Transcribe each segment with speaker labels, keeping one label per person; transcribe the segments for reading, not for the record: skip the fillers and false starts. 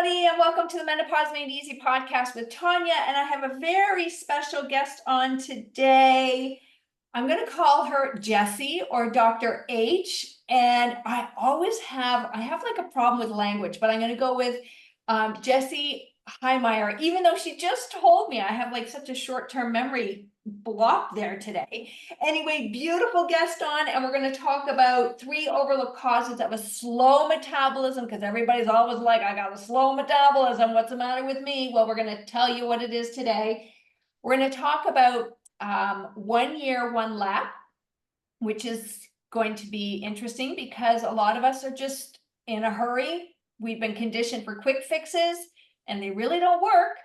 Speaker 1: everybody, and welcome to the Menopause Made Easy podcast with Tanya. And I have a very special guest on today. I'm going to call her Jessie or Dr. H. And I have like a problem with language, but I'm going to go with Jessie Hehmeyer, even though she just told me. I have like such a short-term memory block there today. Anyway, beautiful guest on, and we're going to talk about 3 overlooked causes of a slow metabolism, because everybody's always like, I got a slow metabolism. What's the matter with me? Well, we're going to tell you what it is today. We're going to talk about 1 year, 1 lap, which is going to be interesting because a lot of us are just in a hurry. We've been conditioned for quick fixes and they really don't work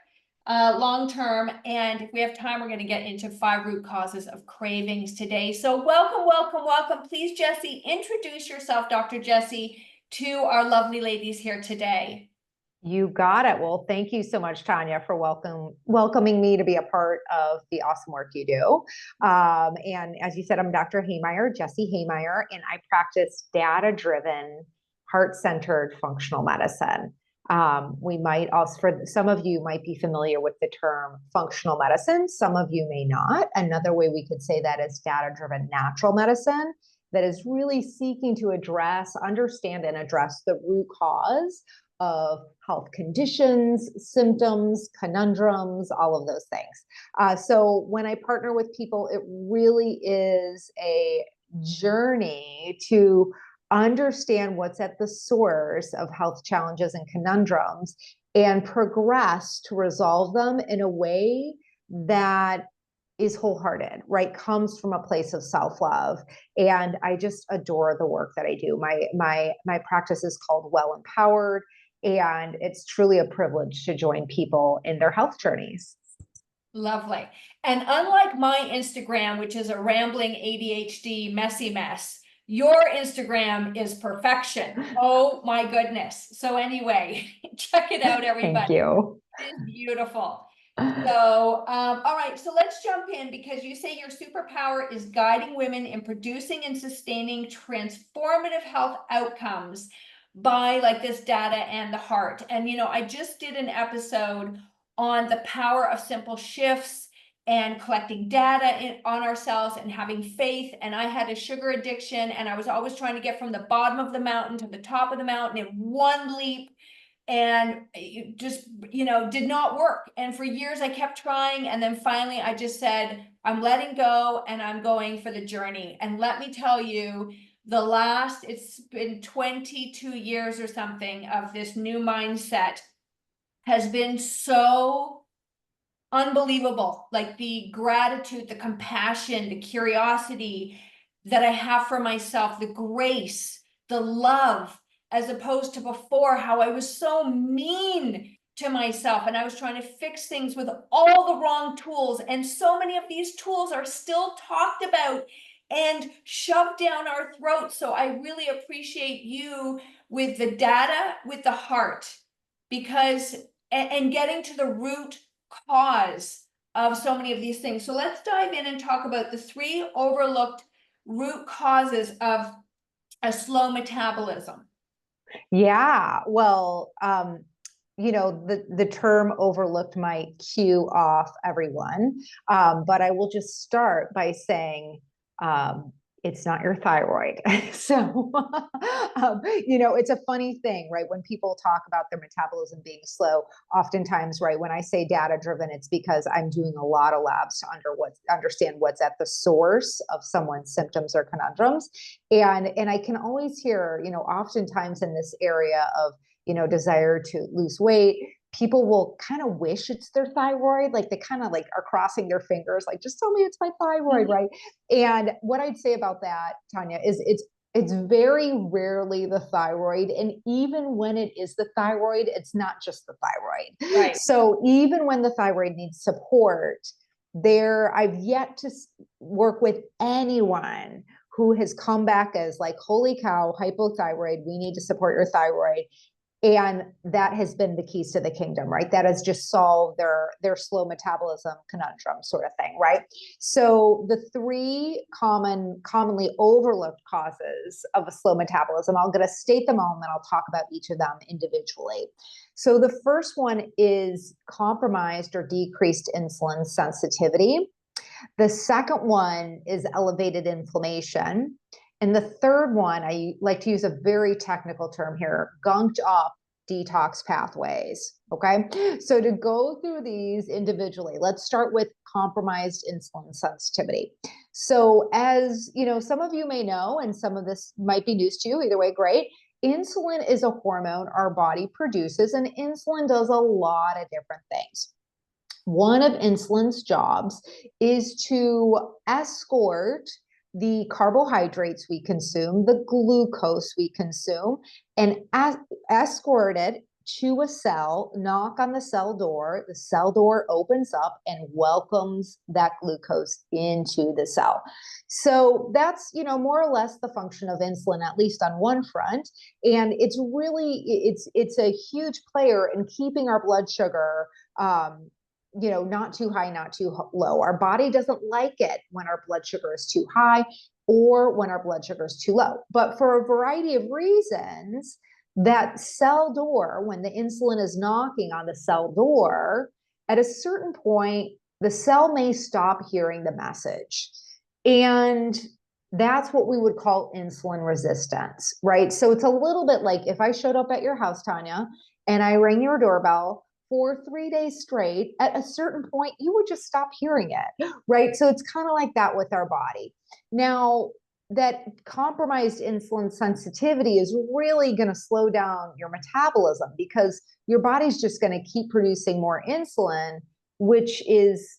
Speaker 1: long term. And if we have time, we're going to get into 5 root causes of cravings today. So welcome, welcome, welcome. Please, Jessie, introduce yourself, Dr. Jessie, to our lovely ladies here today.
Speaker 2: You got it. Well, thank you so much, Tanya, for welcoming me to be a part of the awesome work you do. And as you said, I'm Dr. Hehmeyer, Jessie Hehmeyer, and I practice data-driven, heart-centered functional medicine. We might also, for some of you might be familiar with the term functional medicine. Some of you may not. Another way we could say that is data-driven natural medicine that is really seeking to understand and address the root cause of health conditions, symptoms, conundrums, all of those things. So when I partner with people, it really is a journey to understand what's at the source of health challenges and conundrums and progress to resolve them in a way that is wholehearted, right? Comes from a place of self-love. And I just adore the work that I do. My practice is called Well Empowered, and it's truly a privilege to join people in their health journeys.
Speaker 1: Lovely. And unlike my Instagram, which is a rambling ADHD messy mess, your Instagram is perfection. Oh my goodness. So anyway, check it out, everybody.
Speaker 2: Thank you.
Speaker 1: It is beautiful. So, all right, so let's jump in, because you say your superpower is guiding women in producing and sustaining transformative health outcomes by like this data and the heart. And, you know, I just did an episode on the power of simple shifts and collecting data on ourselves and having faith. And I had a sugar addiction, and I was always trying to get from the bottom of the mountain to the top of the mountain in one leap. And it just, you know, did not work. And for years I kept trying. And then finally I just said, I'm letting go and I'm going for the journey. And let me tell you, it's been 22 years or something of this new mindset has been so unbelievable. Like the gratitude, the compassion, the curiosity that I have for myself, the grace, the love, as opposed to before, how I was so mean to myself and I was trying to fix things with all the wrong tools. And so many of these tools are still talked about and shoved down our throats. So I really appreciate you with the data, with the heart, because, and getting to the root cause of so many of these things. So let's dive in and talk about the 3 overlooked root causes of a slow metabolism.
Speaker 2: Yeah, well, you know, the term overlooked might cue off everyone, but I will just start by saying it's not your thyroid. So, you know, it's a funny thing, right? When people talk about their metabolism being slow, oftentimes, right, when I say data driven, it's because I'm doing a lot of labs to understand what's at the source of someone's symptoms or conundrums. And I can always hear, you know, oftentimes in this area of, you know, desire to lose weight, people will kind of wish it's their thyroid. Like they kind of like are crossing their fingers, like, just tell me it's my thyroid, right? And what I'd say about that, Tanya, is it's very rarely the thyroid. And even when it is the thyroid, it's not just the thyroid.
Speaker 1: Right.
Speaker 2: So even when the thyroid needs support, I've yet to work with anyone who has come back as like, holy cow, hypothyroid, we need to support your thyroid. And that has been the keys to the kingdom, right? That has just solved their slow metabolism conundrum sort of thing, right? So the three commonly overlooked causes of a slow metabolism, I'm going to state them all and then I'll talk about each of them individually. So the first one is compromised or decreased insulin sensitivity. The second one is elevated inflammation. And the third one, I like to use a very technical term here, gunked up detox pathways. Okay. So to go through these individually, let's start with compromised insulin sensitivity. So as you know, some of you may know, and some of this might be news to you, either way, great. Insulin is a hormone our body produces, and insulin does a lot of different things. One of insulin's jobs is to escort the carbohydrates we consume, the glucose we consume, and escort it to a cell, knock on the cell door. The cell door opens up and welcomes that glucose into the cell. So that's, you know, more or less the function of insulin, at least on one front. And it's really, it's a huge player in keeping our blood sugar, you know, not too high, not too low. Our body doesn't like it when our blood sugar is too high or when our blood sugar is too low. But for a variety of reasons, that cell door, when the insulin is knocking on the cell door, at a certain point, the cell may stop hearing the message. And that's what we would call insulin resistance, right? So it's a little bit like if I showed up at your house, Tanya, and I rang your doorbell for 3 days straight, at a certain point, you would just stop hearing it, right? So it's kind of like that with our body. Now, that compromised insulin sensitivity is really going to slow down your metabolism because your body's just going to keep producing more insulin, which is,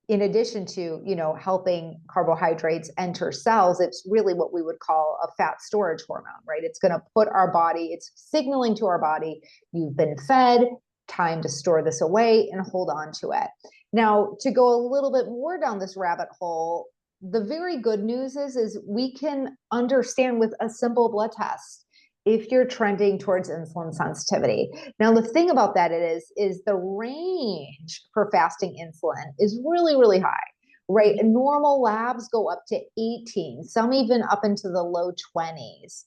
Speaker 2: in addition to, you know, helping carbohydrates enter cells, it's really what we would call a fat storage hormone, right? It's going to put our body, it's signaling to our body, you've been fed, time to store this away and hold on to it. Now, to go a little bit more down this rabbit hole, the very good news is we can understand with a simple blood test if you're trending towards insulin sensitivity. Now, the thing about that is the range for fasting insulin is really, really high, right? And normal labs go up to 18, some even up into the low 20s.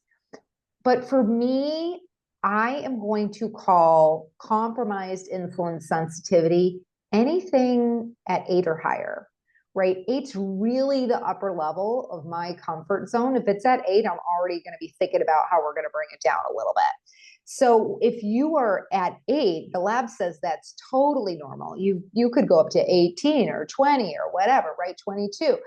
Speaker 2: But for me, I am going to call compromised insulin sensitivity anything at 8 or higher, right? 8's really the upper level of my comfort zone. If it's at 8, I'm already going to be thinking about how we're going to bring it down a little bit. So if you are at 8, the lab says that's totally normal. You could go up to 18 or 20 or whatever, right? 22.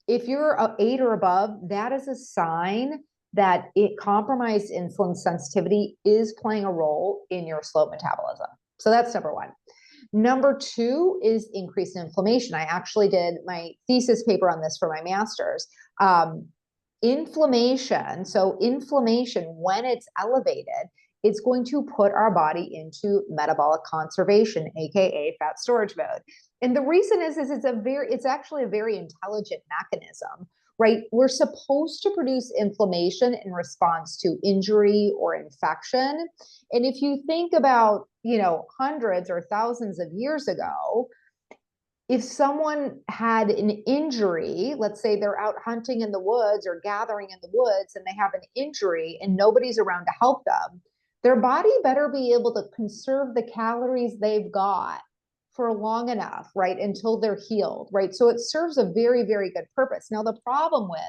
Speaker 2: If you're 8 or above, that is a sign that compromised insulin sensitivity is playing a role in your slow metabolism. So that's number one. Number two is increased inflammation. I actually did my thesis paper on this for my master's. Inflammation, so inflammation, when it's elevated, it's going to put our body into metabolic conservation, aka fat storage mode. And the reason is it's actually a very intelligent mechanism, right? We're supposed to produce inflammation in response to injury or infection. And if you think about, you know, hundreds or thousands of years ago, if someone had an injury, let's say they're out hunting in the woods or gathering in the woods and they have an injury and nobody's around to help them, their body better be able to conserve the calories they've got for long enough, right, until they're healed, right? So it serves a very, very good purpose. Now, the problem with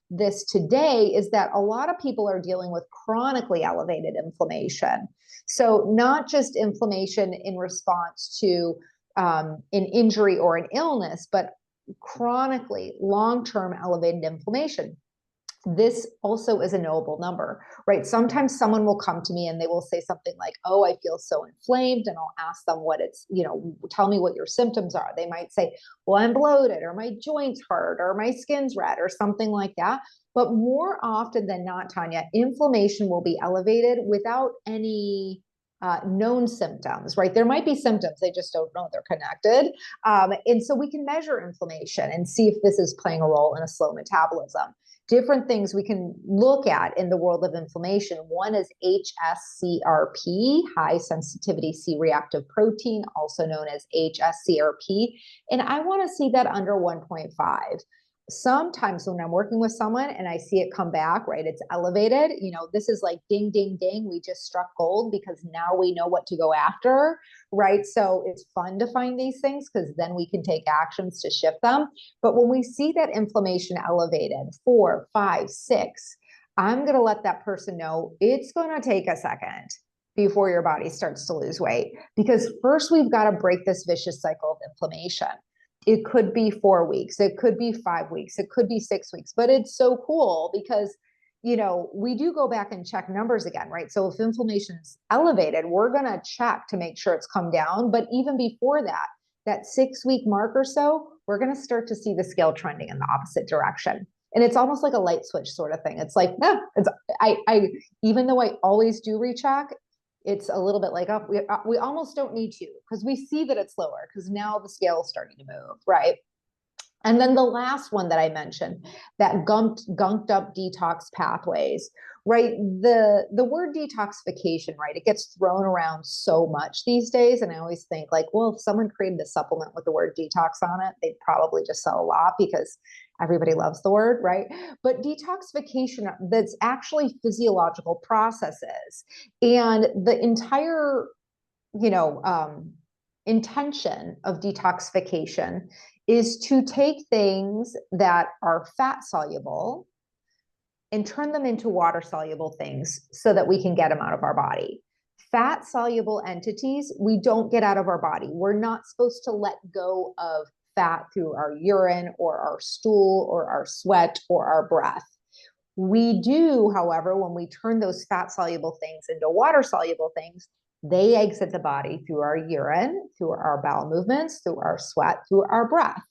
Speaker 2: this today is that a lot of people are dealing with chronically elevated inflammation. So not just inflammation in response to an injury or an illness, but chronically long-term elevated inflammation. This also is a knowable number, right? Sometimes someone will come to me and they will say something like, oh, I feel so inflamed. And I'll ask them what it's, you know, tell me what your symptoms are. They might say, well, I'm bloated, or my joints hurt, or my skin's red, or something like that. But more often than not, Tanya, inflammation will be elevated without any known symptoms, right? There might be symptoms, they just don't know they're connected. And so we can measure inflammation and see if this is playing a role in a slow metabolism. different things we can look at in the world of inflammation. One is HSCRP, high sensitivity C-reactive protein, also known as HSCRP. And I want to see that under 1.5. Sometimes when I'm working with someone and I see it come back, right, it's elevated, this is like ding, ding, ding. We just struck gold because now we know what to go after, right? So it's fun to find these things because then we can take actions to shift them. But when we see that inflammation elevated, 4, 5, 6, I'm going to let that person know it's going to take a second before your body starts to lose weight. Because first we've got to break this vicious cycle of inflammation. It could be 4 weeks, it could be 5 weeks, it could be 6 weeks, but it's so cool because, we do go back and check numbers again, right? So if inflammation's elevated, we're going to check to make sure it's come down. But even before that 6-week mark or so, we're going to start to see the scale trending in the opposite direction. And it's almost like a light switch sort of thing. It's like, no, even though I always do recheck, it's a little bit like, oh, we almost don't need to because we see that it's lower because now the scale is starting to move, right? And then the last one that I mentioned, that gunked up detox pathways, right? The word detoxification, right? It gets thrown around so much these days. And I always think like, well, if someone created a supplement with the word detox on it, they'd probably just sell a lot because everybody loves the word, right? But detoxification, that's actually physiological processes. And the entire, intention of detoxification is to take things that are fat soluble and turn them into water soluble things so that we can get them out of our body. Fat soluble entities, we don't get out of our body. We're not supposed to let go of fat through our urine or our stool or our sweat or our breath. We do, however, when we turn those fat soluble things into water soluble things, they exit the body through our urine, through our bowel movements, through our sweat, through our breath.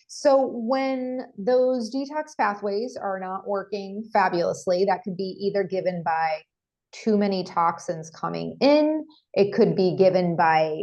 Speaker 2: So when those detox pathways are not working fabulously, that could be either given by too many toxins coming in. It could be given by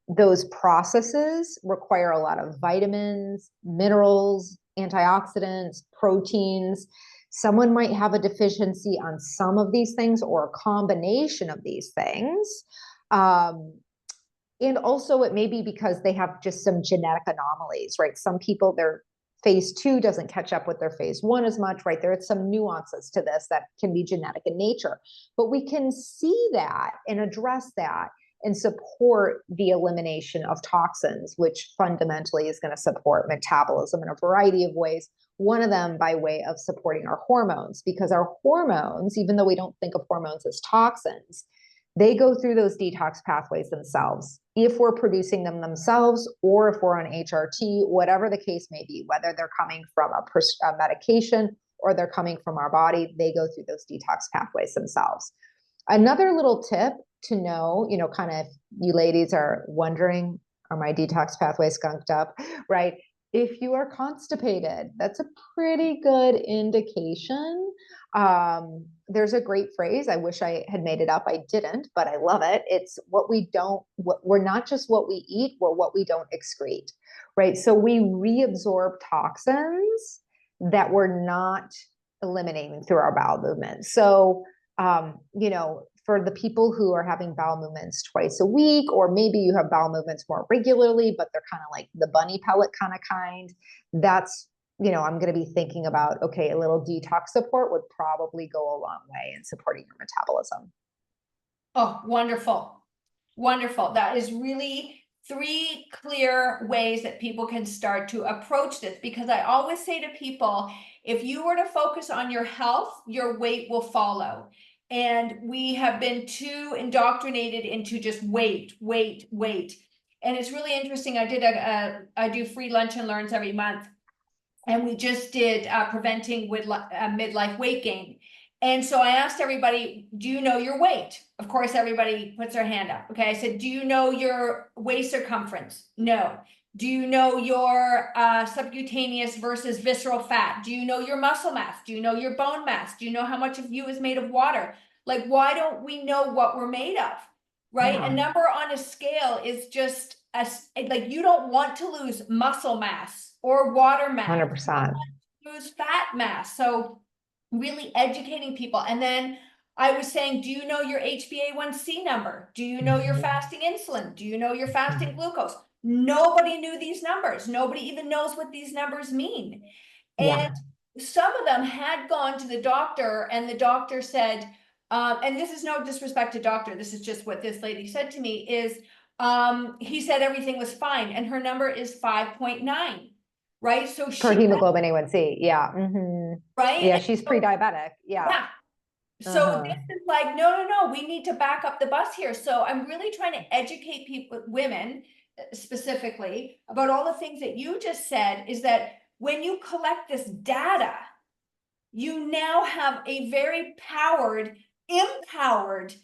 Speaker 2: those processes require a lot of vitamins, minerals, antioxidants, proteins. Someone might have a deficiency on some of these things or a combination of these things. And also it may be because they have just some genetic anomalies, right? Some people, their phase 2 doesn't catch up with their phase 1 as much, right? There are some nuances to this that can be genetic in nature, but we can see that and address that and support the elimination of toxins, which fundamentally is going to support metabolism in a variety of ways. One of them by way of supporting our hormones, because our hormones, even though we don't think of hormones as toxins, they go through those detox pathways themselves. If we're producing them themselves, or if we're on HRT, whatever the case may be, whether they're coming from a medication or they're coming from our body, they go through those detox pathways themselves. Another little tip to know, kind of you ladies are wondering, are my detox pathways skunked up, right? If you are constipated, that's a pretty good indication. There's a great phrase. I wish I had made it up. I didn't, but I love it. It's we're not just what we eat, we're what we don't excrete, right? So we reabsorb toxins that we're not eliminating through our bowel movements. So, for the people who are having bowel movements twice a week, or maybe you have bowel movements more regularly, but they're kind of like the bunny pellet kind, that's, I'm going to be thinking about, okay, a little detox support would probably go a long way in supporting your metabolism.
Speaker 1: Oh, wonderful. Wonderful. That is really 3 clear ways that people can start to approach this, because I always say to people, if you were to focus on your health, your weight will follow. And we have been too indoctrinated into just weight. And it's really interesting. I do free lunch and learns every month. And we just did preventing with midlife weight gain. And so I asked everybody, do you know your weight? Of course, everybody puts their hand up. Okay. I said, do you know your waist circumference? No. Do you know your subcutaneous versus visceral fat? Do you know your muscle mass? Do you know your bone mass? Do you know how much of you is made of water? Like, why don't we know what we're made of? Right.
Speaker 2: Yeah.
Speaker 1: A number on a scale is just like, you don't want to lose muscle mass or water mass.
Speaker 2: 100%.
Speaker 1: lose fat mass. So really educating people. And then I was saying, do you know your HbA1c number? Do you know your fasting insulin? Do you know your fasting glucose? Nobody knew these numbers. Nobody even knows what these numbers mean.
Speaker 2: Yeah.
Speaker 1: And some of them had gone to the doctor, and the doctor said, and this is no disrespect to doctor, this is just what this lady said to me, is he said everything was fine, and her number is 5.9, right? So
Speaker 2: For
Speaker 1: she,
Speaker 2: hemoglobin A1C. Yeah.
Speaker 1: right?
Speaker 2: Yeah.
Speaker 1: And
Speaker 2: She's
Speaker 1: so,
Speaker 2: pre-diabetic. Yeah.
Speaker 1: yeah. So
Speaker 2: Uh-huh.
Speaker 1: this is like, no, no, no, we need to back up the bus here. So I'm really trying to educate people, women specifically, about all the things that you just said, is that when you collect this data, you now have a very powered, empowered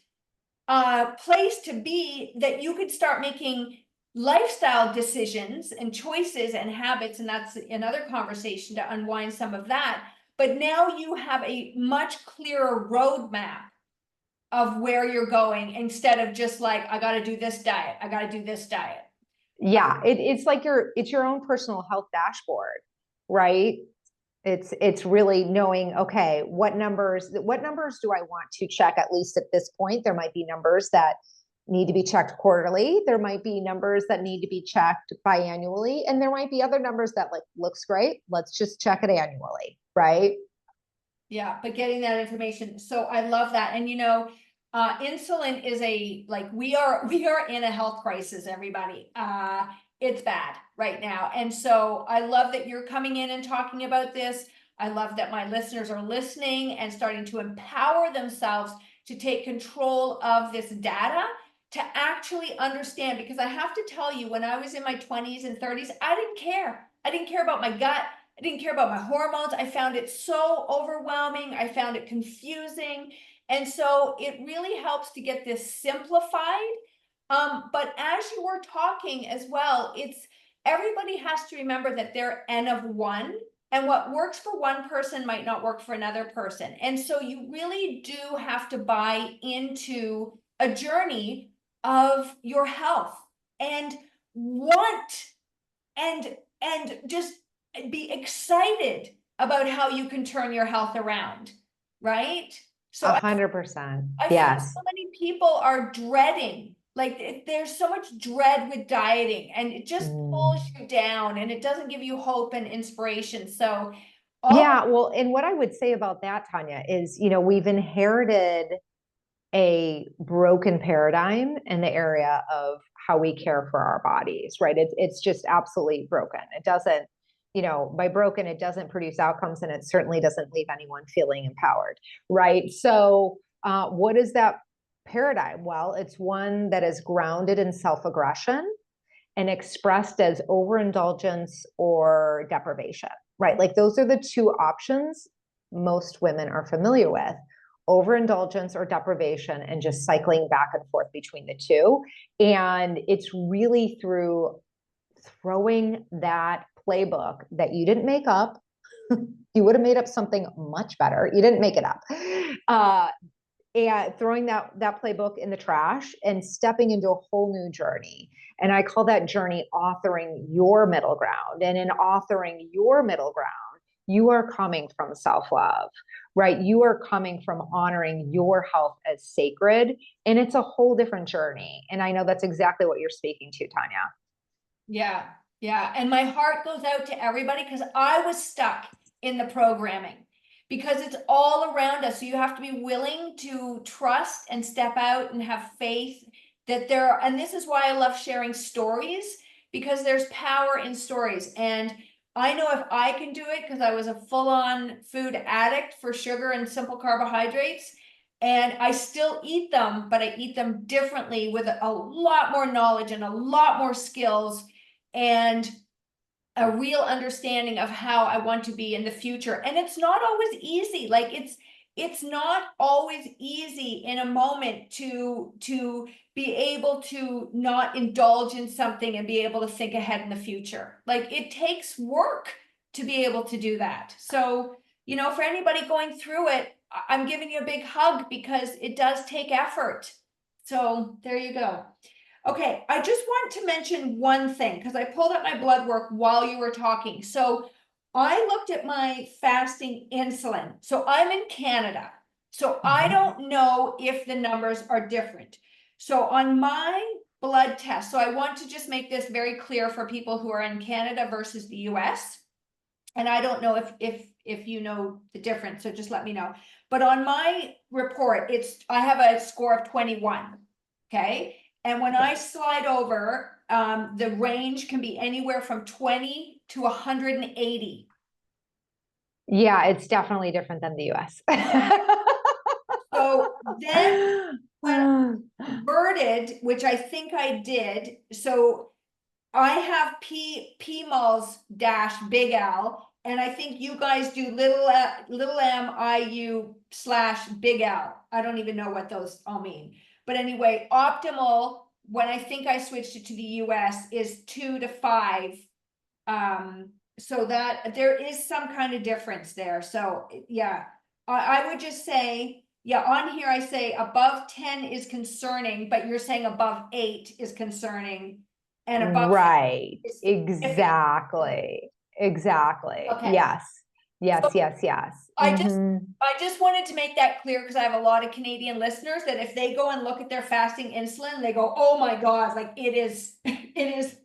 Speaker 1: place to be, that you could start making lifestyle decisions and choices and habits. And that's another conversation to unwind some of that. But now you have a much clearer roadmap of where you're going, instead of just like, I got to do this diet, I got to do this diet.
Speaker 2: Yeah. It's like it's your own personal health dashboard, right? It's really knowing, okay, what numbers do I want to check? At least at this point, there might be numbers that need to be checked quarterly. There might be numbers that need to be checked biannually. And there might be other numbers that like, looks great. Let's just check it annually. Right.
Speaker 1: Yeah, but getting that information. So I love that. And insulin is like, we are in a health crisis, everybody. It's bad right now. And so I love that you're coming in and talking about this. I love that my listeners are listening and starting to empower themselves to take control of this data, to actually understand. Because I have to tell you, when I was in my 20s and 30s, I didn't care. I didn't care about my gut. I didn't care about my hormones. I found it so overwhelming. I found it confusing. And so it really helps to get this simplified. But as you were talking as well, everybody has to remember that they're N of one, and what works for one person might not work for another person. And so you really do have to buy into a journey of your health, and want, and just be excited about how you can turn your health around, right? So
Speaker 2: 100%.
Speaker 1: I feel
Speaker 2: Yes.
Speaker 1: so many people are dreading, like there's so much dread with dieting, and it just pulls you down, and it doesn't give you hope and inspiration. So all
Speaker 2: Yeah. Well, and what I would say about that, Tanya, is, we've inherited a broken paradigm in the area of how we care for our bodies, right? It's just absolutely broken. It doesn't, by broken, it doesn't produce outcomes, and it certainly doesn't leave anyone feeling empowered, right? So what is that paradigm? Well, it's one that is grounded in self-aggression and expressed as overindulgence or deprivation, right? Like those are the two options most women are familiar with: overindulgence or deprivation, and just cycling back and forth between the two. And it's really through throwing that playbook that you didn't make up. You would have made up something much better. You didn't make it up. And throwing that playbook in the trash and stepping into a whole new journey. And I call that journey authoring your middle ground. And in authoring your middle ground, you are coming from self-love, right? You are coming from honoring your health as sacred. And it's a whole different journey. And I know that's exactly what you're speaking to, Tanya.
Speaker 1: Yeah, yeah. And my heart goes out to everybody, because I was stuck in the programming, because it's all around us. So you have to be willing to trust and step out and have faith that and this is why I love sharing stories, because there's power in stories. And I know if I can do it, because I was a full-on food addict for sugar and simple carbohydrates, and I still eat them, but I eat them differently, with a lot more knowledge and a lot more skills, and a real understanding of how I want to be in the future. And it's not always easy. Like it's not always easy in a moment to be able to not indulge in something and be able to think ahead in the future. Like it takes work to be able to do that. So, for anybody going through it, I'm giving you a big hug, because it does take effort. So there you go. Okay, I just want to mention one thing, because I pulled up my blood work while you were talking. So I looked at my fasting insulin. So I'm in Canada. So I
Speaker 2: Mhm.
Speaker 1: don't know if the numbers are different. So on my blood test, so I want to just make this very clear for people who are in Canada versus the US. And I don't know if you know the difference, so just let me know. But on my report, I have a score of 21. Okay. And when I slide over, the range can be anywhere from 20 to 180.
Speaker 2: Yeah, it's definitely different than the US.
Speaker 1: So then when converted, which I think I did, so I have PMALS dash big L, and I think you guys do little m IU slash big L. I don't even know what those all mean. But anyway, optimal, when I think I switched it to the US, is 2 to 5. So that there is some kind of difference there. So yeah, I would just say, yeah, on here I say above 10 is concerning, but you're saying above 8 is concerning. And above
Speaker 2: Right.
Speaker 1: is significant.
Speaker 2: Exactly. Exactly.
Speaker 1: Okay.
Speaker 2: Yes. Yes,
Speaker 1: So
Speaker 2: yes, yes.
Speaker 1: I just wanted to make that clear because I have a lot of Canadian listeners that if they go and look at their fasting insulin, they go, oh my God, like it is, it is,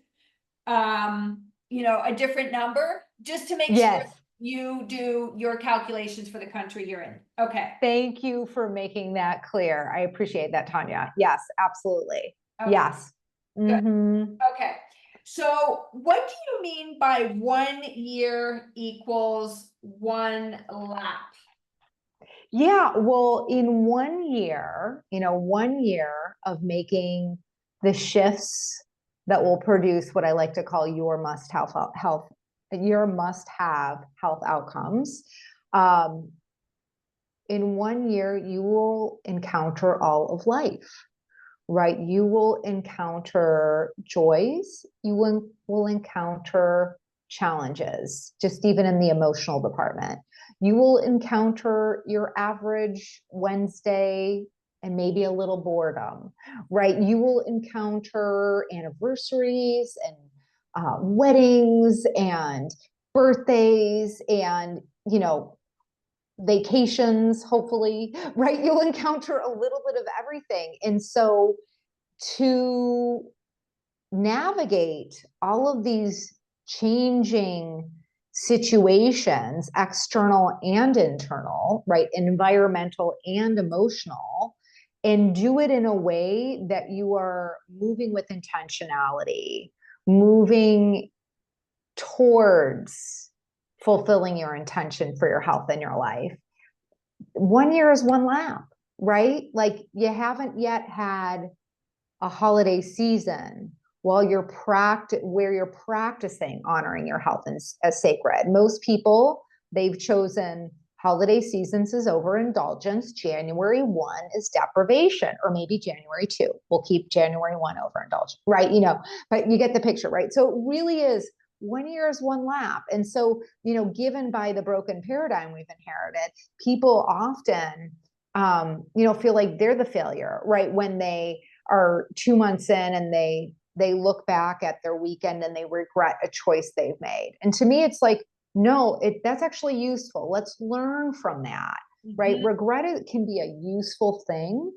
Speaker 1: a different number, just to make sure
Speaker 2: Yes.
Speaker 1: you do your calculations for the country you're in. Okay.
Speaker 2: Thank you for making that clear. I appreciate that, Tanya. Yes, absolutely.
Speaker 1: Okay.
Speaker 2: Yes.
Speaker 1: Good.
Speaker 2: Mm-hmm.
Speaker 1: Okay. So what do you mean by 1 year equals 1 lap?
Speaker 2: Yeah, well, in 1 year, 1 year of making the shifts that will produce what I like to call your must have health outcomes. Um, in 1 year, you will encounter all of life, right? You will encounter joys, will encounter challenges, just even in the emotional department. You will encounter your average Wednesday and maybe a little boredom, right? You will encounter anniversaries and weddings and birthdays and, vacations, hopefully, right? You'll encounter a little bit of everything. And so to navigate all of these changing situations, external and internal, right? Environmental and emotional, and do it in a way that you are moving with intentionality, moving towards fulfilling your intention for your health in your life. 1 year is one lap, right? Like you haven't yet had a holiday season where you're practicing honoring your health as sacred. Most people, they've chosen holiday seasons is overindulgence. January 1 is deprivation, or maybe January 2. We'll keep January 1 overindulgence, right? But you get the picture, right? So it really is 1 year is one lap. And so, given by the broken paradigm we've inherited, people often, feel like they're the failure, right? When they are 2 months in and they look back at their weekend and they regret a choice they've made. And to me, it's like, no, that's actually useful. Let's learn from that, right?
Speaker 1: Mhm.
Speaker 2: Regret can be a useful thing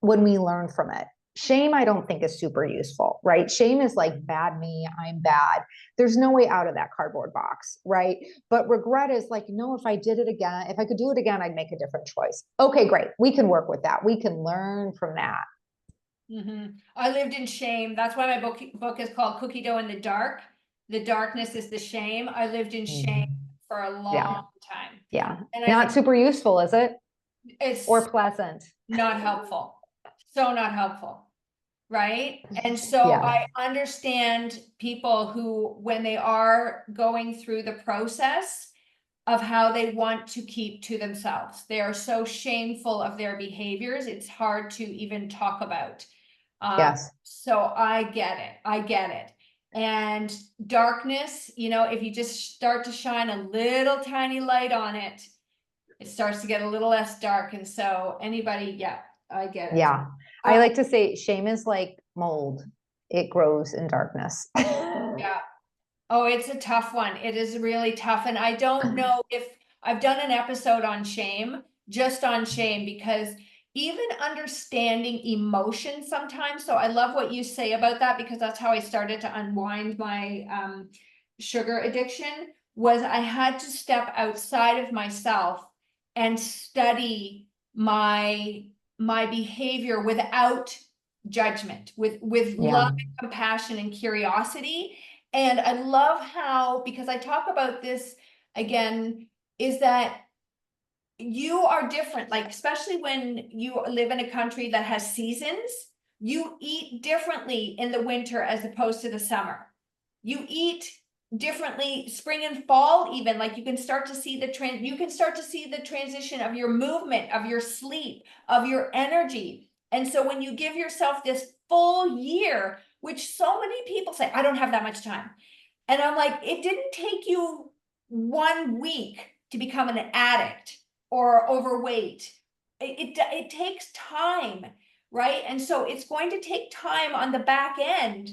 Speaker 2: when we learn from it. Shame, I don't think is super useful, right? Shame is like bad me, I'm bad. There's no way out of that cardboard box, right? But regret is like, no, if I did it again, if I could do it again, I'd make a different choice. Okay, great. We can work with that. We can learn from that.
Speaker 1: I lived in shame. That's why my book is called Cookie Dough in the Dark. The darkness is the shame. I lived in shame for a
Speaker 2: Yeah.
Speaker 1: long time.
Speaker 2: Yeah.
Speaker 1: And I
Speaker 2: Not
Speaker 1: think
Speaker 2: super useful, is it? Or
Speaker 1: it's
Speaker 2: pleasant?
Speaker 1: not helpful. So not helpful. Right. And so
Speaker 2: Yeah.
Speaker 1: I understand people who, when they are going through the process of how they want to keep to themselves, they are so shameful of their behaviors. It's hard to even talk about.
Speaker 2: Yes.
Speaker 1: So I get it. I get it. And darkness, if you just start to shine a little tiny light on it, it starts to get a little less dark. And so anybody, yeah, I get it.
Speaker 2: Yeah. I like to say shame is like mold. It grows in darkness.
Speaker 1: Yeah. Oh, it's a tough one. It is really tough. And I don't know if I've done an episode on shame, just on shame, because even understanding emotion sometimes. So I love what you say about that, because that's how I started to unwind my sugar addiction, was I had to step outside of myself and study my behavior without judgment, with love
Speaker 2: Yeah.
Speaker 1: and compassion and curiosity. And I love how, because I talk about this again, is that you are different, like, especially when you live in a country that has seasons, you eat differently in the winter as opposed to the summer. You eat differently spring and fall, even, like you can start to see you can start to see the transition of your movement, of your sleep, of your energy. And so when you give yourself this full year, which so many people say, I don't have that much time. And I'm like, it didn't take you 1 week to become an addict or overweight. It takes time, right? And so it's going to take time on the back end.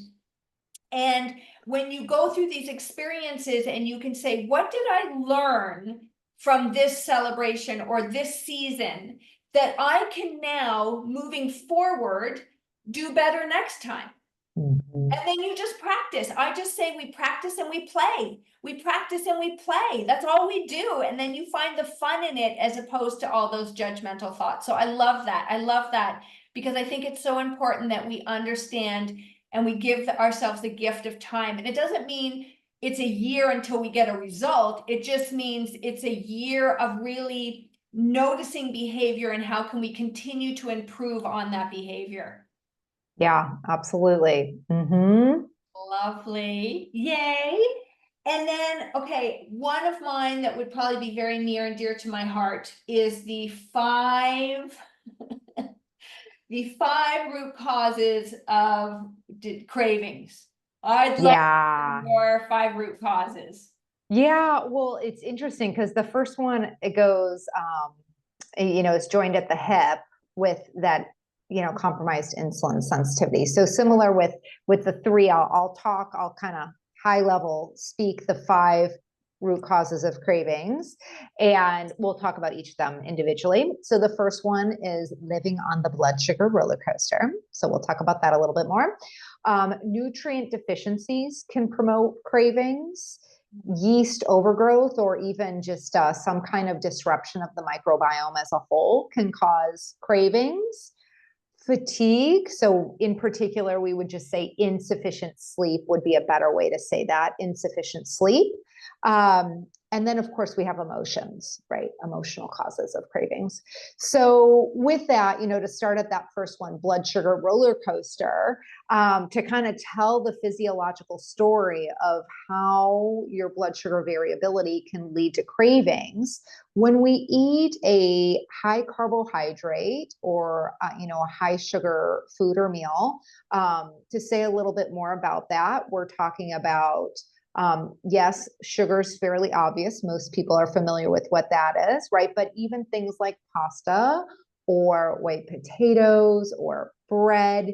Speaker 1: And when you go through these experiences and you can say, what did I learn from this celebration or this season that I can now, moving forward, do better next time?
Speaker 2: Mhm.
Speaker 1: And then you just practice. I just say we practice and we play. We practice and we play. That's all we do. And then you find the fun in it as opposed to all those judgmental thoughts. So I love that. I love that, because I think it's so important that we understand and we give ourselves the gift of time. And it doesn't mean it's a year until we get a result. It just means it's a year of really noticing behavior and how can we continue to improve on that behavior.
Speaker 2: Yeah, absolutely. Hmm.
Speaker 1: Lovely. Yay. And then, okay, one of mine that would probably be very near and dear to my heart is the five root causes of cravings. I'd love
Speaker 2: Yeah.
Speaker 1: more five root causes.
Speaker 2: Yeah. Well, it's interesting because the first one, it goes, it's joined at the hip with that, compromised insulin sensitivity. So similar with the three, I'll kind of high level speak the five root causes of cravings, and we'll talk about each of them individually. So the first one is living on the blood sugar roller coaster. So we'll talk about that a little bit more. Nutrient deficiencies can promote cravings. Yeast overgrowth, or even just some kind of disruption of the microbiome as a whole, can cause cravings. Fatigue. So in particular, we would just say insufficient sleep would be a better way to say that. Insufficient sleep. And then, of course, we have emotions, right? Emotional causes of cravings. So with that, to start at that first one, blood sugar roller coaster, to kind of tell the physiological story of how your blood sugar variability can lead to cravings. When we eat a high carbohydrate or a high sugar food or meal, to say a little bit more about that, we're talking about, yes, sugar is fairly obvious. Most people are familiar with what that is, right? But even things like pasta or white potatoes or bread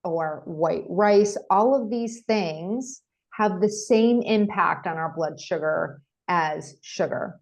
Speaker 2: or white rice, all of these things have the same impact on our blood sugar as sugar.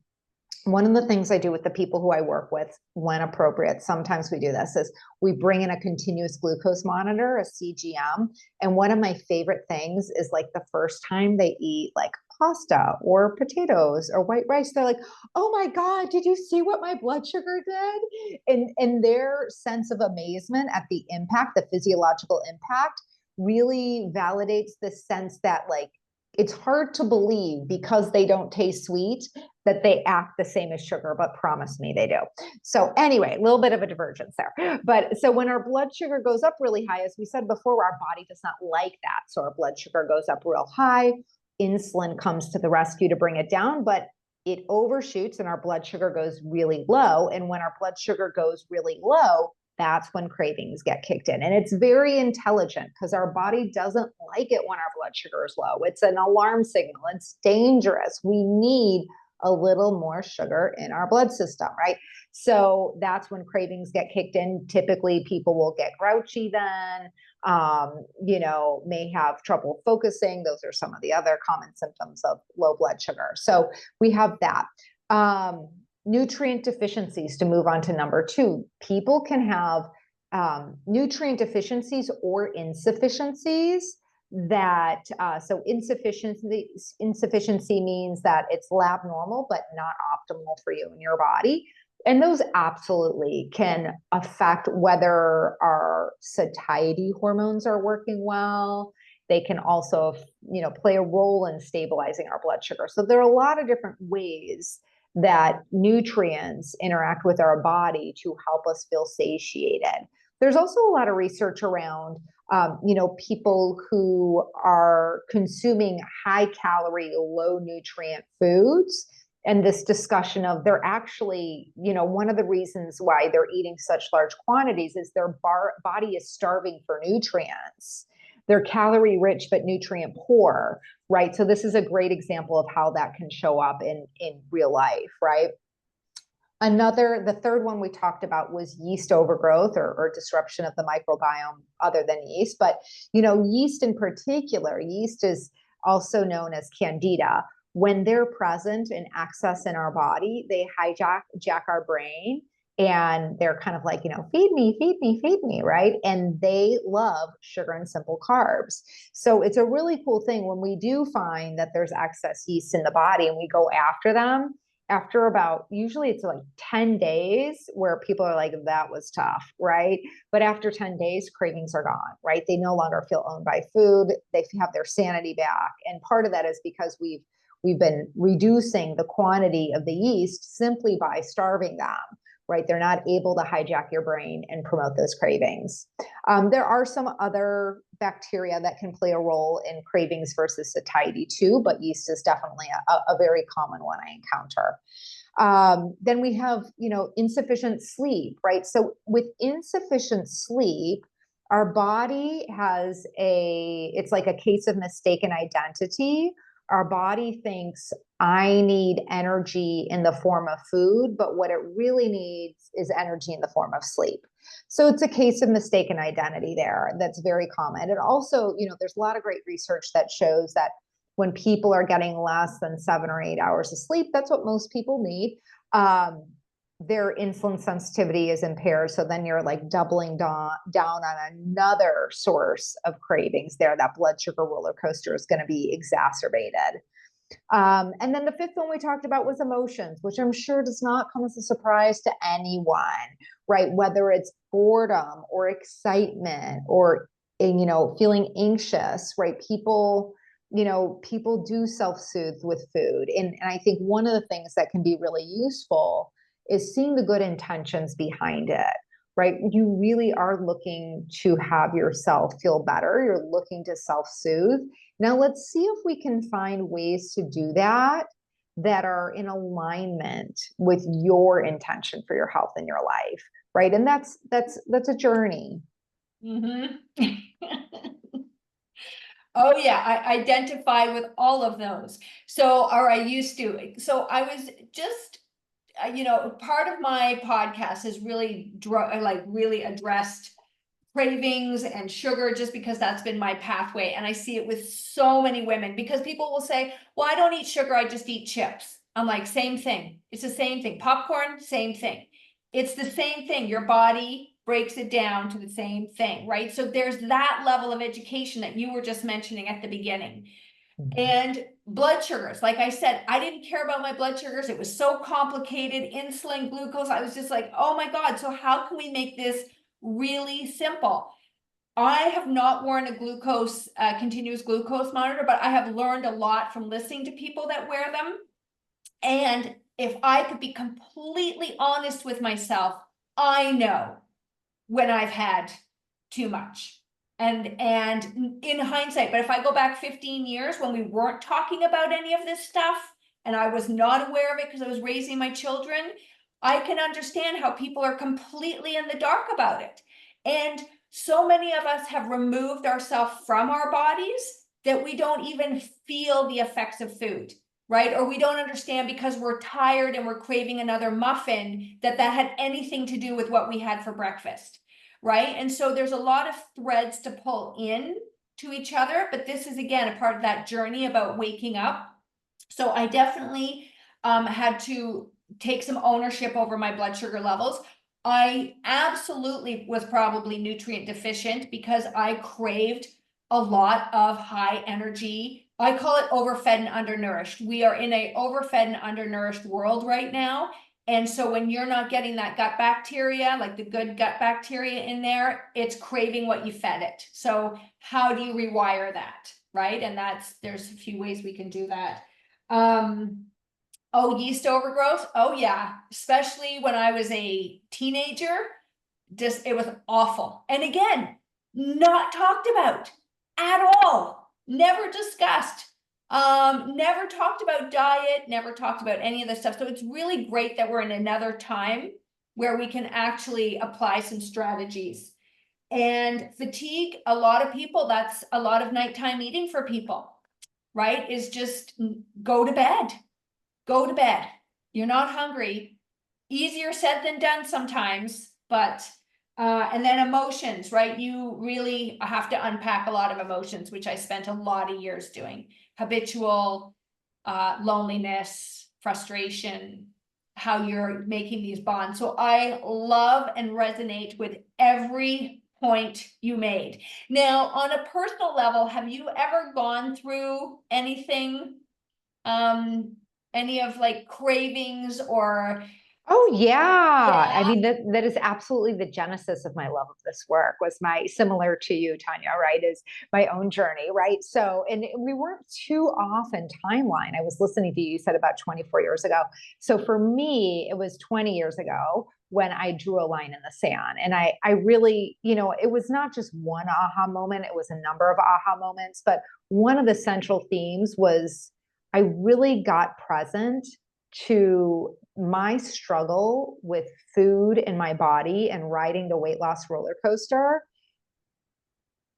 Speaker 2: One of the things I do with the people who I work with, when appropriate, sometimes we do this, is we bring in a continuous glucose monitor, a CGM. And one of my favorite things is, like, the first time they eat like pasta or potatoes or white rice, they're like, oh my God, did you see what my blood sugar did? And their sense of amazement at the impact, the physiological impact, really validates the sense that, like, it's hard to believe, because they don't taste sweet, that they act the same as sugar, but promise me they do. So anyway, a little bit of a divergence there. But so when our blood sugar goes up really high, as we said before, our body does not like that. So our blood sugar goes up real high. Insulin comes to the rescue to bring it down, but it overshoots and our blood sugar goes really low. And when our blood sugar goes really low, that's when cravings get kicked in. And it's very intelligent, because our body doesn't like it when our blood sugar is low. It's an alarm signal. It's dangerous. We need a little more sugar in our blood system, right? So that's when cravings get kicked in. Typically people will get grouchy then, may have trouble focusing. Those are some of the other common symptoms of low blood sugar. So we have that. Nutrient deficiencies, to move on to number 2. People can have nutrient deficiencies or insufficiencies that, so insufficiency means that it's lab normal, but not optimal for you and your body. And those absolutely can affect whether our satiety hormones are working well. They can also, play a role in stabilizing our blood sugar. So there are a lot of different ways that nutrients interact with our body to help us feel satiated. There's also a lot of research around, people who are consuming high calorie, low nutrient foods. And this discussion of they're actually, one of the reasons why they're eating such large quantities is their body is starving for nutrients. They're calorie rich, but nutrient poor, right? So this is a great example of how that can show up in real life, right? The third one we talked about was yeast overgrowth or disruption of the microbiome other than yeast. But, yeast in particular, yeast is also known as candida. When they're present in excess in our body, they hijack our brain, and they're kind of like, feed me, feed me, feed me, right? And they love sugar and simple carbs. So it's a really cool thing when we do find that there's excess yeast in the body and we go after them. After about, usually it's like 10 days where people are like, that was tough, right? But after 10 days, cravings are gone, right? They no longer feel owned by food. They have their sanity back. And part of that is because we've been reducing the quantity of the yeast simply by starving them, right? They're not able to hijack your brain and promote those cravings. There are some other bacteria that can play a role in cravings versus satiety too, but yeast is definitely a very common one I encounter. Then we have, insufficient sleep, right? So with insufficient sleep, our body it's like a case of mistaken identity. Our body thinks I need energy in the form of food, but what it really needs is energy in the form of sleep. So it's a case of mistaken identity there. That's very common. And also, there's a lot of great research that shows that when people are getting less than 7 or 8 hours of sleep, that's what most people need. Their insulin sensitivity is impaired. So then you're like doubling down on another source of cravings there. That blood sugar roller coaster is going to be exacerbated. And then the fifth one we talked about was emotions, which I'm sure does not come as a surprise to anyone, right? Whether it's boredom or excitement or, feeling anxious, right? People do self-soothe with food. And I think one of the things that can be really useful is seeing the good intentions behind it, right? You really are looking to have yourself feel better. You're looking to self-soothe. Now let's see if we can find ways to do that are in alignment with your intention for your health in your life, right? And that's a journey.
Speaker 1: Mm-hmm. Oh yeah, I identify with all of those. So, or I used to. So I was just, part of my podcast is really really addressed cravings and sugar, just because that's been my pathway. And I see it with so many women, because people will say, well, I don't eat sugar, I just eat chips. I'm like, same thing. It's the same thing. Popcorn, same thing. It's the same thing. Your body breaks it down to the same thing, right? So there's that level of education that you were just mentioning at the beginning. And blood sugars, like I said, I didn't care about my blood sugars. It was so complicated. Insulin, glucose. I was just like, oh my God. So how can we make this really simple? I have not worn a continuous glucose monitor, but I have learned a lot from listening to people that wear them. And if I could be completely honest with myself, I know when I've had too much. And in hindsight, but if I go back 15 years when we weren't talking about any of this stuff, and I was not aware of it because I was raising my children, I can understand how people are completely in the dark about it. And so many of us have removed ourselves from our bodies that we don't even feel the effects of food, right? Or we don't understand because we're tired and we're craving another muffin that had anything to do with what we had for breakfast, right? And so there's a lot of threads to pull in to each other, but this is again a part of that journey about waking up. So I definitely had to take some ownership over my blood sugar levels. I absolutely was probably nutrient deficient because I craved a lot of high energy. I call it overfed and undernourished. We are in a overfed and undernourished world right now. And so when you're not getting that gut bacteria, like the good gut bacteria in there, it's craving what you fed it. So how do you rewire that, right? And there's a few ways we can do that. Oh, yeast overgrowth. Oh yeah. Especially when I was a teenager, it was awful. And again, not talked about at all. Never discussed. Never talked about diet, never talked about any of this stuff. So it's really great that we're in another time where we can actually apply some strategies. And fatigue, a lot of people, that's a lot of nighttime eating for people, right? Is just go to bed. Go to bed. You're not hungry. Easier said than done sometimes, but and then emotions, right? You really have to unpack a lot of emotions, which I spent a lot of years doing. Habitual loneliness, frustration, how you're making these bonds. So I love and resonate with every point you made. Now, on a personal level, have you ever gone through anything, any of like cravings or
Speaker 2: Oh yeah. I
Speaker 1: yeah.
Speaker 2: mean, that is absolutely the genesis of my love of this work, was my, similar to you, Tanya, right? Is my own journey, right? So, and we weren't too off in timeline. I was listening to you, you said about 24 years ago. So for me, it was 20 years ago when I drew a line in the sand. And I really, it was not just one aha moment, it was a number of aha moments. But one of the central themes was I really got present to my struggle with food in my body and riding the weight loss roller coaster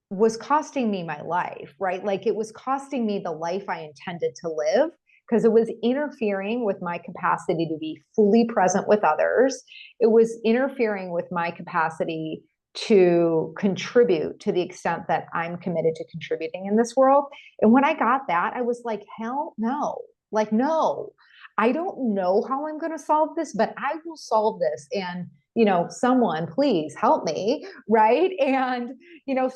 Speaker 2: was costing me my life, right? Like it was costing me the life I intended to live, because it was interfering with my capacity to be fully present with others. It was interfering with my capacity to contribute to the extent that I'm committed to contributing in this world. And when I got that, I was like, hell no. Like, no, I don't know how I'm going to solve this, but I will solve this. And, someone please help me. Right. And,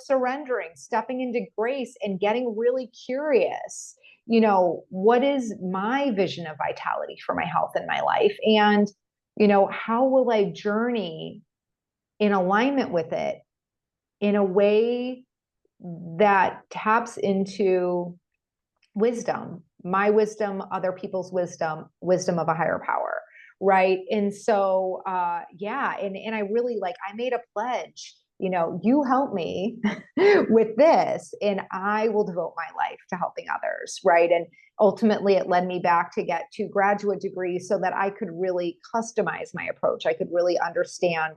Speaker 2: surrendering, stepping into grace and getting really curious. What is my vision of vitality for my health and my life? And, how will I journey in alignment with it in a way that taps into wisdom, my wisdom, other people's wisdom, wisdom of a higher power, right? And so yeah, and I really, I made a pledge, you help me with this and I will devote my life to helping others, right? And ultimately it led me back to get 2 graduate degrees so that I could really customize my approach. I could really understand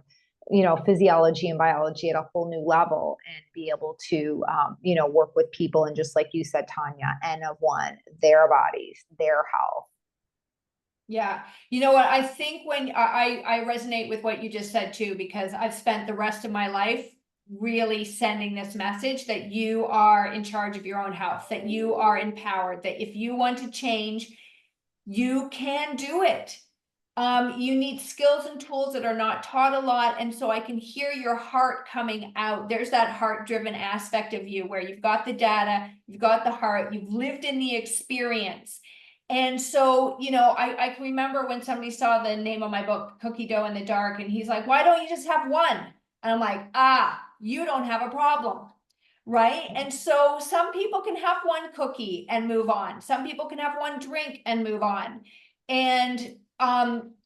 Speaker 2: physiology and biology at a whole new level and be able to, work with people. And just like you said, Tanya, N of one, their bodies, their health.
Speaker 1: Yeah. You know what? I think when I resonate with what you just said too, because I've spent the rest of my life really sending this message that you are in charge of your own health, that you are empowered, that if you want to change, you can do it. You need skills and tools that are not taught a lot. And so I can hear your heart coming out. There's that heart-driven aspect of you where you've got the data, you've got the heart, you've lived in the experience. And so, I can remember when somebody saw the name of my book, Cookie Dough in the Dark, and he's like, why don't you just have one? And I'm like, you don't have a problem. Right. And so some people can have one cookie and move on. Some people can have one drink and move on. And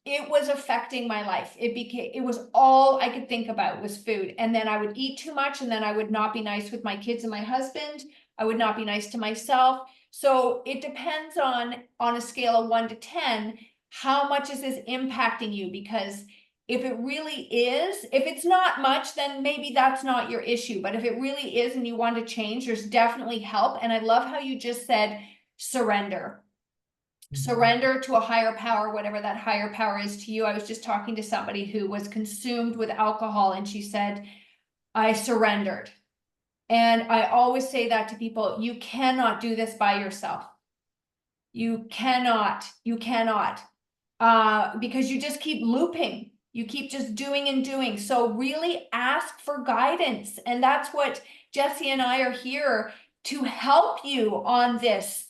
Speaker 1: it was affecting my life. It was all I could think about was food. And then I would eat too much, and then I would not be nice with my kids and my husband. I would not be nice to myself. So it depends on a scale of 1 to 10, how much is this impacting you? Because if it really is, if it's not much, then maybe that's not your issue. But if it really is and you want to change, there's definitely help. And I love how you just said surrender. surrender to a higher power, whatever that higher power is to you. I was just talking to somebody who was consumed with alcohol, and she said, I surrendered. And I always say that to people, you cannot do this by yourself. You cannot, because you just keep looping. You keep just doing and doing. So really ask for guidance. And that's what Jessie and I are here to help you on this,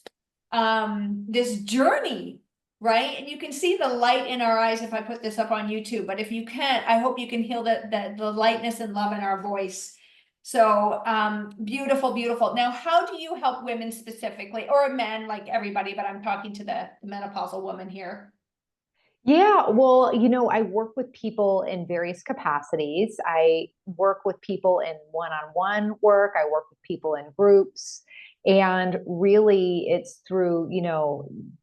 Speaker 1: this journey, right? And you can see the light in our eyes if I put this up on YouTube, but if you can't, I hope you can hear the lightness and love in our voice. So, beautiful, beautiful. Now, how do you help women specifically, or men, like everybody, but I'm talking to the menopausal woman here?
Speaker 2: Yeah, well, I work with people in various capacities. I work with people in one-on-one work. I work with people in groups. And really, it's through,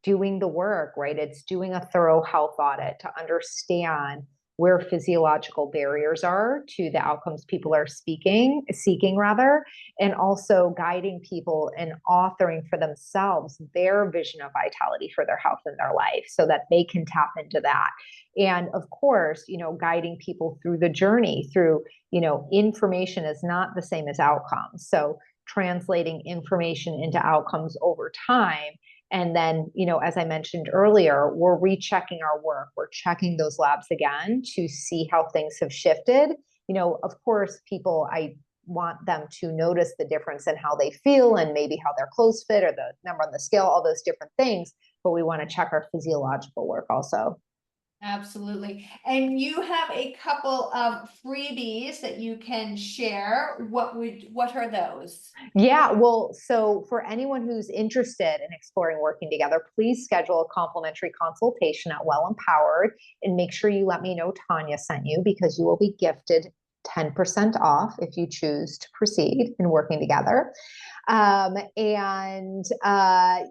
Speaker 2: doing the work, right? It's doing a thorough health audit to understand where physiological barriers are to the outcomes people are seeking rather, and also guiding people and authoring for themselves their vision of vitality for their health and their life so that they can tap into that. And of course, guiding people through the journey through, information is not the same as outcomes. So translating information into outcomes over time. And then, as I mentioned earlier, we're rechecking our work. We're checking those labs again to see how things have shifted. Of course, I want them to notice the difference in how they feel and maybe how their clothes fit or the number on the scale, all those different things. But we want to check our physiological work also.
Speaker 1: Absolutely. And you have a couple of freebies that you can share. What are those?
Speaker 2: Yeah, well, so for anyone who's interested in exploring working together, please schedule a complimentary consultation at Well Empowered and make sure you let me know Tanya sent you because you will be gifted 10% off if you choose to proceed in working together.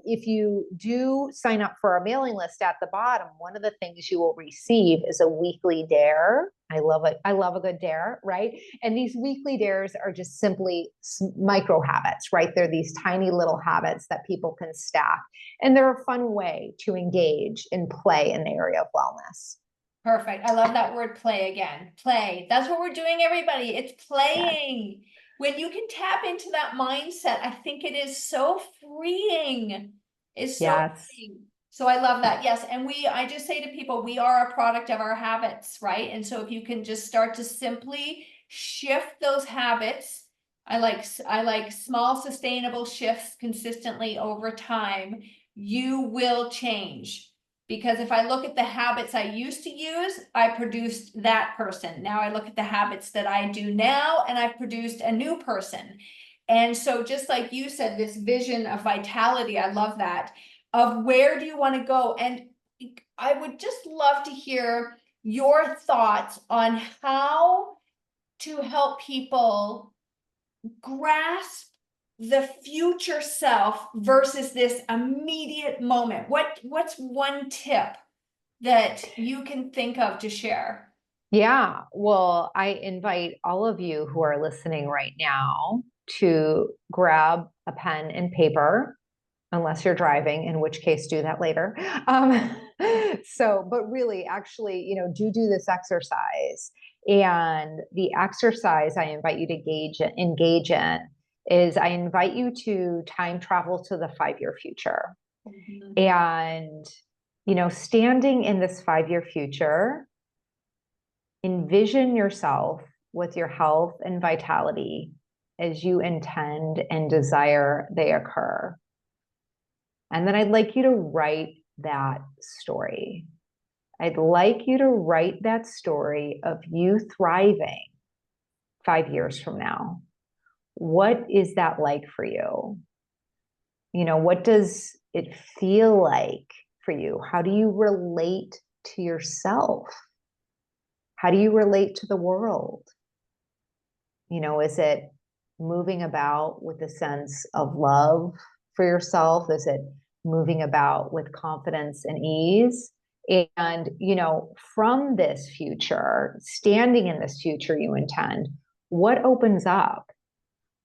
Speaker 2: If you do sign up for our mailing list at the bottom, one of the things you will receive is a weekly dare. I love it. I love a good dare, right? And these weekly dares are just simply micro habits, right? They're these tiny little habits that people can stack. And they're a fun way to engage and play in the area of wellness.
Speaker 1: Perfect. I love that word play again. Play. That's what we're doing, everybody. It's playing. Yes. When you can tap into that mindset, I think it is so freeing. It's so
Speaker 2: yes.
Speaker 1: freeing. So I love that. Yes. And I just say to people, we are a product of our habits, right? And so if you can just start to simply shift those habits, I like small sustainable shifts consistently over time, you will change. Because if I look at the habits I used to use, I produced that person. Now I look at the habits that I do now and I've produced a new person. And so just like you said, this vision of vitality, I love that, of where do you want to go? And I would just love to hear your thoughts on how to help people grasp the future self versus this immediate moment. What's one tip that you can think of to share?
Speaker 2: Yeah, well, I invite all of you who are listening right now to grab a pen and paper, unless you're driving, in which case do that later. But really, actually, do this exercise. And the exercise I invite you to engage in is I invite you to time travel to the 5-year future. Mm-hmm. And, standing in this 5-year future, envision yourself with your health and vitality as you intend and desire they occur. And then I'd like you to write that story. I'd like you to write that story of you thriving 5 years from now. What is that like for you? What does it feel like for you? How do you relate to yourself? How do you relate to the world? Is it moving about with a sense of love for yourself? Is it moving about with confidence and ease? And, from this future, standing in this future you intend, what opens up,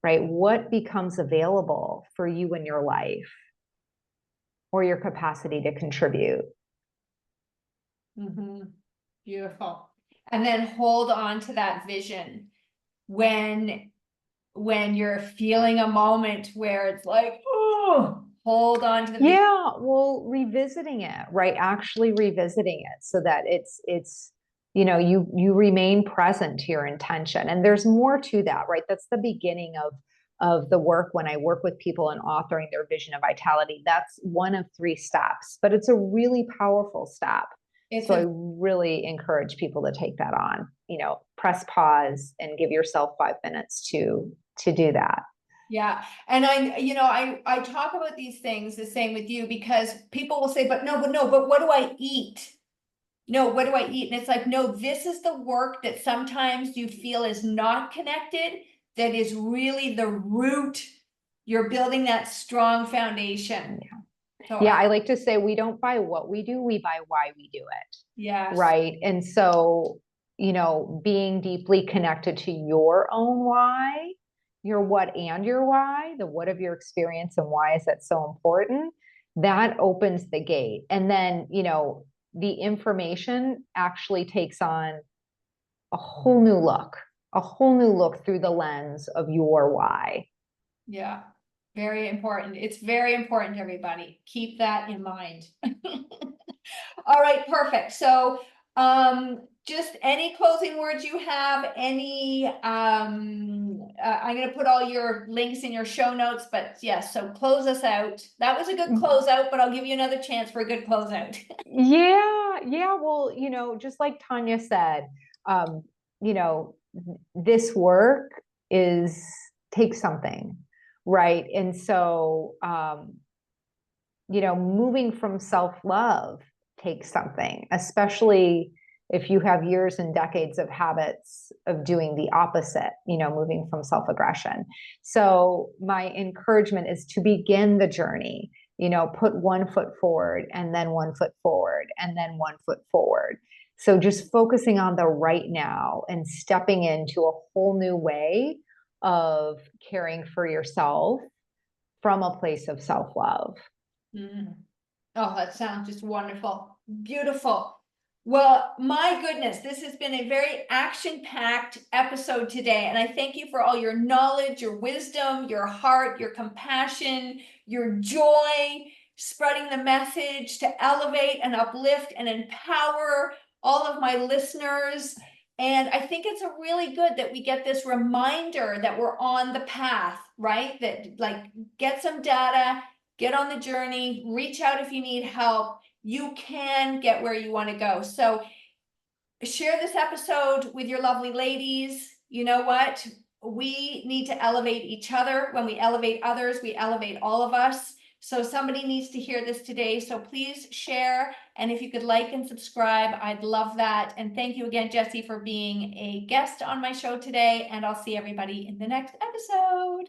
Speaker 2: right? What becomes available for you in your life? or your capacity to contribute.
Speaker 1: Beautiful. And then hold on to that vision when you're feeling a moment where it's like, oh, hold on to the vision.
Speaker 2: Yeah, well, revisiting it, right? Actually revisiting it so that it's you remain present to your intention. And there's more to that, right? That's the beginning of the work when I work with people and authoring their vision of vitality. That's one of 3 steps, but it's a really powerful step. So I really encourage people to take that on, press pause and give yourself 5 minutes to do that.
Speaker 1: Yeah. And I talk about these things the same with you, because people will say, but what do I eat? No, what do I eat? And it's like, no, this is the work that sometimes you feel is not connected, that is really the root. You're building that strong foundation.
Speaker 2: Yeah.
Speaker 1: So
Speaker 2: I like to say we don't buy what we do, we buy why we do it.
Speaker 1: Yes.
Speaker 2: Right. And so, being deeply connected to your own why, your what and your why, the what of your experience and why is that so important, that opens the gate. And then, the information actually takes on a whole new look through the lens of your why.
Speaker 1: Yeah. Very important. It's very important, everybody. Keep that in mind. All right, perfect. So, just any closing words you have, I'm going to put all your links in your show notes, but yes, so close us out. That was a good closeout, but I'll give you another chance for a good closeout.
Speaker 2: Yeah. Well, just like Tanya said, this work takes something, right? And so, moving from self-love takes something, especially if you have years and decades of habits of doing the opposite, moving from self-aggression. So my encouragement is to begin the journey, put 1 foot forward and then 1 foot forward and then 1 foot forward. So just focusing on the right now and stepping into a whole new way of caring for yourself from a place of self-love.
Speaker 1: Oh, that sounds just wonderful. Beautiful. Well, my goodness, this has been a very action-packed episode today. And I thank you for all your knowledge, your wisdom, your heart, your compassion, your joy, spreading the message to elevate and uplift and empower all of my listeners. And I think it's really good that we get this reminder that we're on the path, right? That get some data, get on the journey, reach out if you need help. You can get where you want to go. So share this episode with your lovely ladies. You know what? We need to elevate each other. When we elevate others, we elevate all of us. So somebody needs to hear this today. So please share. And if you could like and subscribe, I'd love that. And thank you again, Jessie, for being a guest on my show today. And I'll see everybody in the next episode.